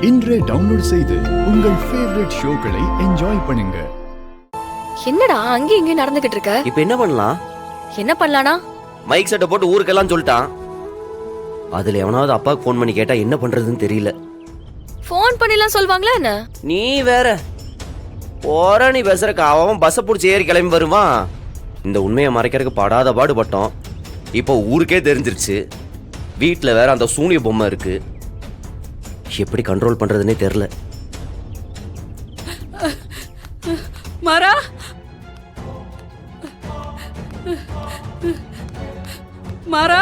இன்றே டவுன்லோட் செய்து உங்கள் ஃபேவரட் ஷோக்களை என்ஜாய் பண்ணுங்க. என்னடா அங்கே இங்கே நடந்துகிட்டு இருக்க? இப்ப என்ன பண்ணலாம்? என்ன பண்ணலானா? மைக் செட்டை போட்டு ஊருக்கெல்லாம் சொல்லிட்டான். அதுல எவனாவது அப்பாவுக்கு ஃபோன் பண்ணி கேட்டா என்ன பண்றதுன்னு தெரியல. ஃபோன் பண்ணிலாம் சொல்வாங்களா என்ன? நீ வேற போற நீ பேசுறக்கு அவன் பஸ்ஸை பிடிச்சி ஏறி கிளம்பி வருவான். இந்த உண்மையை மறைக்கிறதுக்கு படாத பாடுபட்டோம். இப்போ ஊருக்கே தெரிஞ்சிருச்சு. வீட்டில் வேற அந்த சூனிய பொம்மை இருக்கு. எப்படி கண்ட்ரோல் பண்றதுன்னே தெரியல. மாறா, மாறா,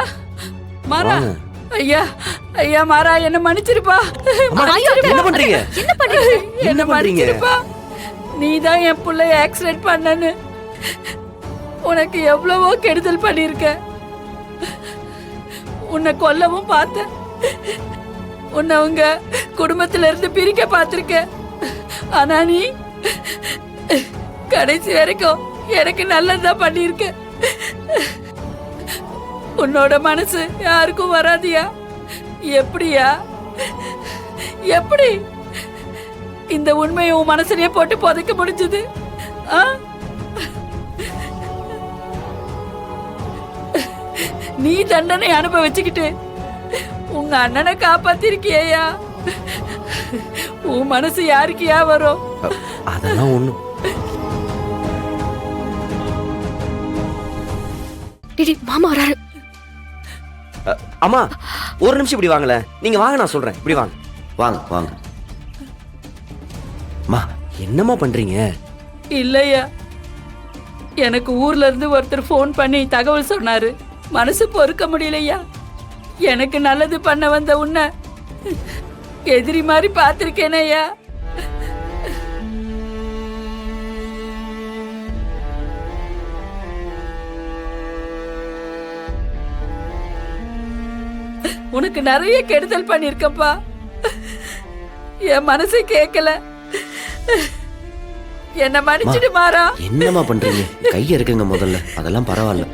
மாறா, ஐயா, ஐயா, மாறா, என்ன மன்னிச்சிருப்பா. என்ன பண்றீங்க? என்ன மன்னிச்சிருப்பா. நீதான் என் பிள்ளைய ஆக்சிடென்ட் பண்ணனு. உனக்கு எவ்வளவோ கெடுதல் பண்ணிருக்க. உன்னை கொல்லவும் பார்த்த. உன்னை உங்க குடும்பத்துல இருந்து பிரிக்க பார்த்திருக்க. ஆனா நீ கடைசி வரைக்கும் எனக்கு நல்லதுதான் பண்ணிருக்க. உன்னோட மனசு யாருக்கும் வராதியா? எப்படியா? எப்படி இந்த உண்மையை உன் மனசுலயே போட்டு புதைக்க முடிஞ்சது? நீ தண்டனை அனுபவிச்சுக்கிட்டு உங்க அண்ணனை காப்பாத்திருக்கியா? உன் மனசு யாருக்கியா வரும்? அதெல்லாம் ஒண்ணும். மாமா வராரு. அம்மா ஒரு நிமிஷம் இப்படி வாங்கல. நீங்க வாங்க, நான் சொல்றேன். இப்படி வாங்க, வாங்க, வாங்க. அம்மா என்னம்மா பண்றீங்க? இல்லையா, எனக்கு ஊர்ல இருந்து ஒருத்தர் போன் பண்ணி தகவல் சொன்னாரு. மனசு பொறுக்க முடியலையா. எனக்கு நல்லது பண்ண வந்த உன்னை எதிரி மாதிரி பார்த்திருக்கேனையா. உனக்கு நிறைய கெடுதல் பண்ணிருக்கப்பா. என் மனசு கேட்கல. என்ன மன்னிச்சிடு மாறா. என்னம்மா பண்றீங்க? கைய இருக்குங்க முதல்ல. அதெல்லாம் பரவாயில்ல.